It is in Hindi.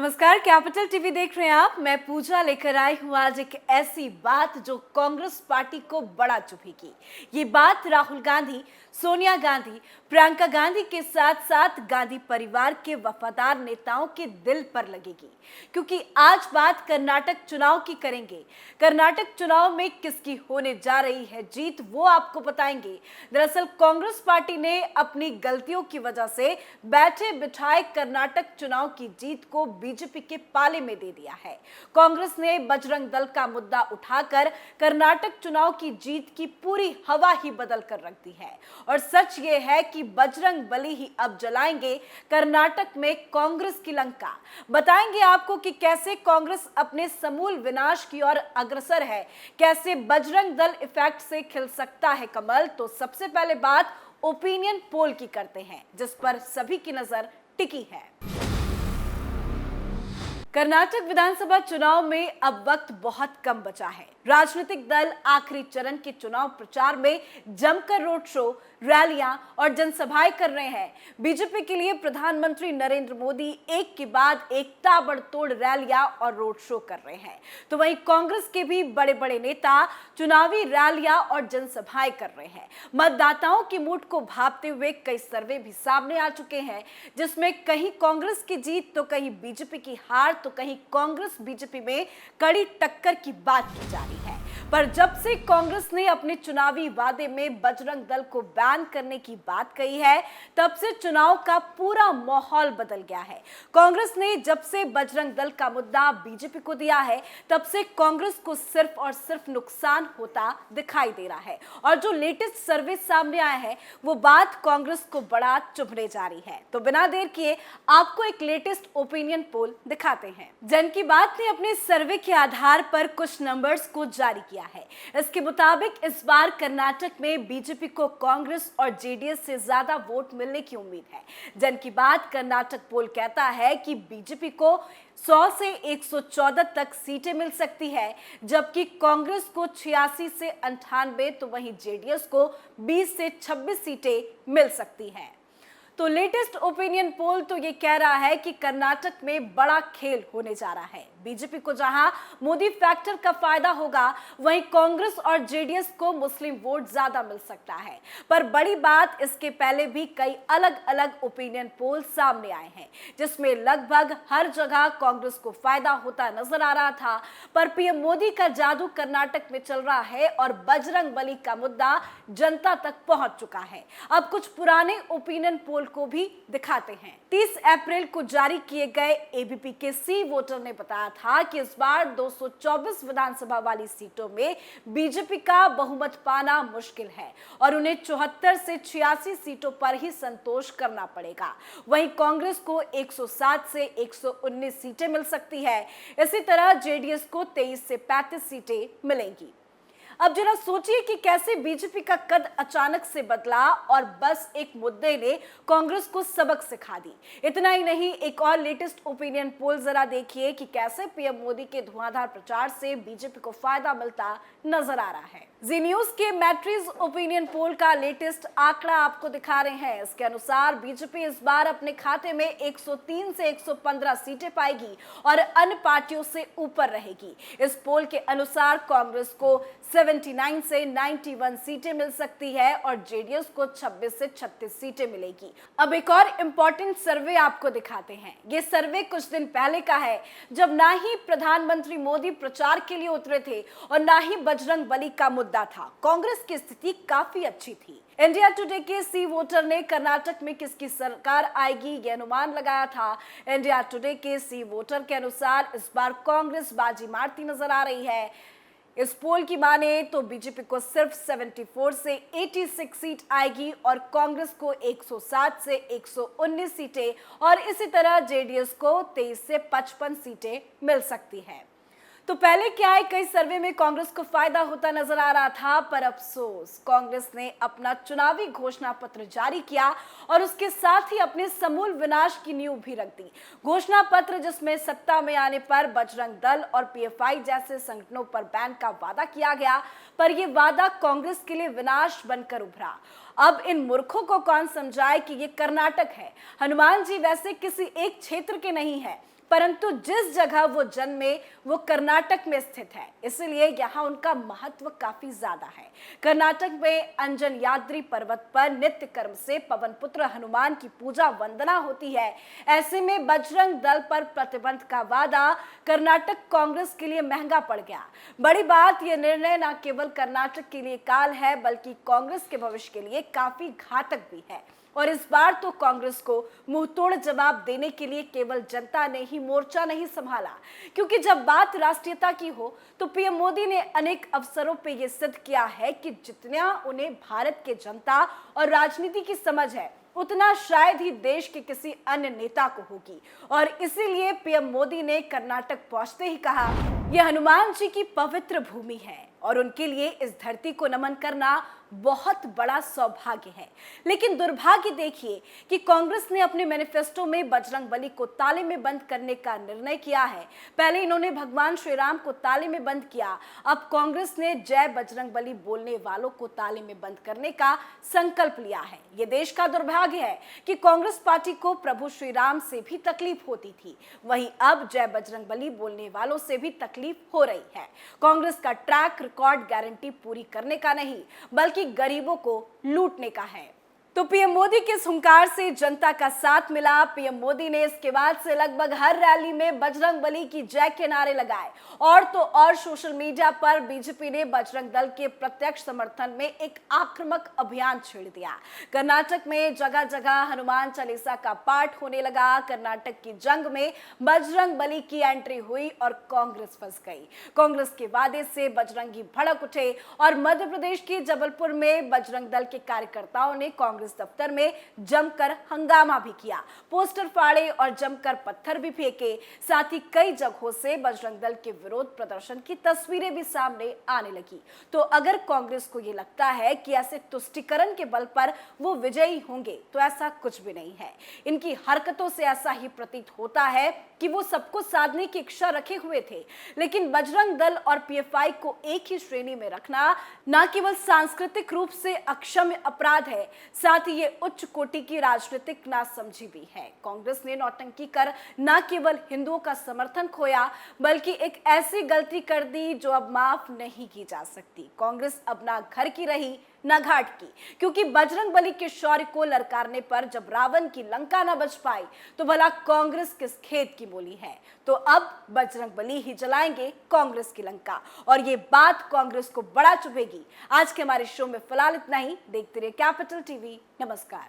नमस्कार, कैपिटल टीवी देख रहे हैं आप। मैं पूजा लेकर आई हूँ आज एक ऐसी बात जो कांग्रेस पार्टी को बड़ा चुभेगी। ये बात राहुल गांधी, सोनिया गांधी, प्रियंका गांधी के साथ साथ गांधी परिवार के वफादार नेताओं के दिल पर लगेगी, क्योंकि आज बात कर्नाटक चुनाव की करेंगे। कर्नाटक चुनाव में किसकी होने जा रही है जीत, वो आपको बताएंगे। दरअसल कांग्रेस पार्टी ने अपनी गलतियों की वजह से बैठे बिठाए कर्नाटक चुनाव की जीत को बीजेपी के पाले में दे दिया है। कांग्रेस ने बजरंग दल का मुद्दा उठाकर कर्नाटक चुनाव की जीत की पूरी हवा ही बदल कर रख दी है। और सच ये है कि बजरंग बली ही अब जलाएंगे कर्नाटक में कांग्रेस की लंका। बताएंगे आपको कि कैसे कांग्रेस अपने समूल विनाश की ओर अग्रसर है, कैसे बजरंग दल इफेक्ट से खिल सकता है कमल। तो सबसे पहले बात ओपिनियन पोल की करते हैं, जिस पर सभी की नजर टिकी है। कर्नाटक विधानसभा चुनाव में अब वक्त बहुत कम बचा है। राजनीतिक दल आखिरी चरण के चुनाव प्रचार में जमकर रोड शो, रैलियां और जनसभाएं कर रहे हैं। बीजेपी के लिए प्रधानमंत्री नरेंद्र मोदी एक के बाद एक ताबड़तोड़ रैलियां और रोड शो कर रहे हैं, तो वहीं कांग्रेस के भी बड़े बड़े नेता चुनावी रैलियां और जनसभाएं कर रहे हैं। मतदाताओं की मूड को भांपते हुए कई सर्वे भी सामने आ चुके हैं, जिसमें कहीं कांग्रेस की जीत तो कहीं बीजेपी की हार, तो कहीं कांग्रेस बीजेपी में कड़ी टक्कर की बात की जा रही है। पर जब से कांग्रेस ने अपने चुनावी वादे में बजरंग दल को बैन करने की बात कही है, तब से चुनाव का पूरा माहौल बदल गया है। कांग्रेस ने जब से बजरंग दल का मुद्दा बीजेपी को दिया है, तब से कांग्रेस को सिर्फ और सिर्फ नुकसान होता दिखाई दे रहा है। और जो लेटेस्ट सर्वे सामने आया है, वो बात कांग्रेस को बड़ा चुभने जा रही है। तो बिना देर किए आपको एक लेटेस्ट ओपिनियन पोल दिखाते हैं। जन की बात ने अपने सर्वे के आधार पर कुछ नंबर्स को जारी किया है। इसके मुताबिक इस बार कर्नाटक में बीजेपी को कांग्रेस और जेडीएस से ज्यादा वोट मिलने की उम्मीद है। जन की बात कर्नाटक पोल कहता है कि बीजेपी को 100 से 114 तक सीटें मिल सकती है, जबकि कांग्रेस को 86 से 98, तो वहीं जेडीएस को 20 से 26 सीटें मिल सकती हैं। तो लेटेस्ट ओपिनियन पोल तो ये कह रहा है कि कर्नाटक में बड़ा खेल होने जा रहा है। बीजेपी को जहां मोदी फैक्टर का फायदा होगा, वहीं कांग्रेस और जेडीएस को मुस्लिम वोट ज्यादा मिल सकता है। पर बड़ी बात, इसके पहले भी कई अलग अलग ओपिनियन पोल सामने आए हैं, जिसमें लगभग हर जगह कांग्रेस को फायदा होता नजर आ रहा था। पर पीएम मोदी का जादू कर्नाटक में चल रहा है और बजरंग बली का मुद्दा जनता तक पहुंच चुका है। अब कुछ पुराने ओपिनियन पोल को भी दिखाते हैं। 30 अप्रैल को जारी किए गए एबीपी के सी वोटर ने बताया था कि इस बार 224 विधानसभा वाली सीटों में बीजेपी का बहुमत पाना मुश्किल है और उन्हें 74 से 86 सीटों पर ही संतोष करना पड़ेगा। वहीं कांग्रेस को 107 से 119 सीटें मिल सकती है। इसी तरह जेडीएस को 23 से 35 सीटें मिलेंगी। अब जरा सोचिए कि कैसे बीजेपी का कद अचानक से बदला और बस एक मुद्दे ने कांग्रेस को सबक सिखा दी। इतना ही नहीं, एक और लेटेस्ट ओपिनियन पोल जरा देखिए कि कैसे पीएम मोदी के धुआंधार प्रचार से बीजेपी को फायदा मिलता नजर आ रहा है। जी न्यूज के मैट्रिज ओपिनियन पोल का लेटेस्ट आंकड़ा आपको दिखा रहे हैं। इसके अनुसार बीजेपी इस बार अपने खाते में 103 से 115 सीटें पाएगी और अन्य पार्टियों से ऊपर रहेगी। इस पोल के अनुसार कांग्रेस को 79 से 91 सीटें मिल सकती है और जेडीएस को 26 से 36 सीटें मिलेगी। अब एक और इंपॉर्टेंट सर्वे आपको दिखाते हैं। ये सर्वे कुछ दिन पहले का है, जब ना ही प्रधानमंत्री मोदी प्रचार के लिए उतरे थे और ना ही बजरंग बली का मुद्दा था। कांग्रेस की स्थिति काफी अच्छी थी। इंडिया टुडे के सी वोटर ने कर्नाटक में किसकी सरकार आएगी यह अनुमान लगाया था। इंडिया टुडे के सी वोटर के अनुसार इस बार कांग्रेस बाजी मारती नजर आ रही है। इस पोल की माने तो बीजेपी को सिर्फ 74 से 86 सीट आएगी और कांग्रेस को 107 से 119 सीटें और इसी तरह जेडीएस को 23 से 55 सीटें मिल सकती हैं। तो पहले क्या है, कई सर्वे में कांग्रेस को फायदा होता नजर आ रहा था, पर अफसोस कांग्रेस ने अपना चुनावी घोषणा पत्र जारी किया और उसके साथ ही अपने समूल विनाश की नींव भी रख दी। घोषणा पत्र जिसमें सत्ता में आने पर बजरंग दल और पीएफआई जैसे संगठनों पर बैन का वादा किया गया, पर यह वादा कांग्रेस के लिए विनाश बनकर उभरा। अब इन मूर्खों को कौन समझाए कि ये कर्नाटक है। हनुमान जी वैसे किसी एक क्षेत्र के नहीं है, परंतु जिस जगह वो जन्मे वो कर्नाटक में स्थित है, इसलिए यहाँ उनका महत्व काफी ज्यादा है। कर्नाटक में अंजनयाद्री पर्वत पर नित्य कर्म से पवन पुत्र हनुमान की पूजा वंदना होती है। ऐसे में बजरंग दल पर प्रतिबंध का वादा कर्नाटक कांग्रेस के लिए महंगा पड़ गया। बड़ी बात यह निर्णय न केवल कर्नाटक के लिए काल है बल्कि कांग्रेस के भविष्य के लिए काफी घातक भी है। और इस बार तो कांग्रेस को मुंहतोड़ जवाब देने के लिए केवल जनता ने ही मोर्चा नहीं संभाला, क्योंकि जब बात राष्ट्रीयता की हो तो पीएम मोदी ने अनेक अवसरों पे ये सिद्ध किया है कि जितना उन्हें भारत के जनता और राजनीति की समझ है उतना शायद ही देश के किसी अन्य नेता को होगी। और इसीलिए पीएम मोदी ने कर्नाटक पहुंचते ही कहा, यह हनुमान जी की पवित्र भूमि है और उनके लिए इस धरती को नमन करना बहुत बड़ा सौभाग्य है। लेकिन दुर्भाग्य देखिए कि कांग्रेस ने अपने मैनिफेस्टो में बजरंगबली को ताले में बंद करने का निर्णय किया है। पहले इन्होंने भगवान श्री राम को ताले में बंद किया, अब कांग्रेस ने जय बजरंगबली बोलने वालों को ताले में बंद करने का संकल्प लिया है। ये देश का दुर्भाग्य है कि कांग्रेस पार्टी को प्रभु श्री राम से भी तकलीफ होती थी, वहीं अब जय बजरंगबली बोलने वालों से भी तकलीफ हो रही है। कांग्रेस का ट्रैक रिकॉर्ड गारंटी पूरी करने का नहीं बल्कि गरीबों को लूटने का है। तो पीएम मोदी के इस हुंकार से जनता का साथ मिला। पीएम मोदी ने इसके बाद से लगभग हर रैली में बजरंगबली की जय के नारे लगाए और तो और सोशल मीडिया पर बीजेपी ने बजरंग दल के प्रत्यक्ष समर्थन में एक आक्रामक अभियान छेड़ दिया। कर्नाटक में जगह जगह हनुमान चालीसा का पाठ होने लगा। कर्नाटक की जंग में बजरंगबली की एंट्री हुई और कांग्रेस फंस गई। कांग्रेस के वादे से बजरंगी भड़क उठे और मध्य प्रदेश के जबलपुर में बजरंग दल के कार्यकर्ताओं ने कांग्रेस दफ्तर में जमकर हंगामा भी किया, पोस्टर फाड़े और जमकर पत्थर भी फेंके। साथ ही कई जगहों से बजरंग दल के विरोध प्रदर्शन की तस्वीरें भी सामने आने लगी। तो अगर कांग्रेस को यह लगता है कि ऐसे तुष्टीकरण के बल पर वो विजयी होंगे तो ऐसा कुछ भी नहीं है। इनकी हरकतों से ऐसा ही प्रतीत होता है कि वो सबको साधने की इच्छा रखे हुए थे। लेकिन बजरंग दल और पीएफआई को एक ही श्रेणी में रखना न केवल सांस्कृतिक रूप से अक्षम्य अपराध है, साथ ही ये उच्च कोटि की राजनीतिक नासमझी भी है। कांग्रेस ने नौटंकी कर न केवल हिंदुओं का समर्थन खोया बल्कि एक ऐसी गलती कर दी जो अब माफ नहीं की जा सकती। कांग्रेस अब ना घर की रही न घाट की, क्योंकि बजरंगबली के शौर्य को ललकारने पर जब रावण की लंका न बच पाई तो भला कांग्रेस किस खेत की मूली है। तो अब बजरंगबली ही जलाएंगे कांग्रेस की लंका और ये बात कांग्रेस को बड़ा चुभेगी। आज के हमारे शो में फिलहाल इतना ही। देखते रहिए कैपिटल टीवी। नमस्कार।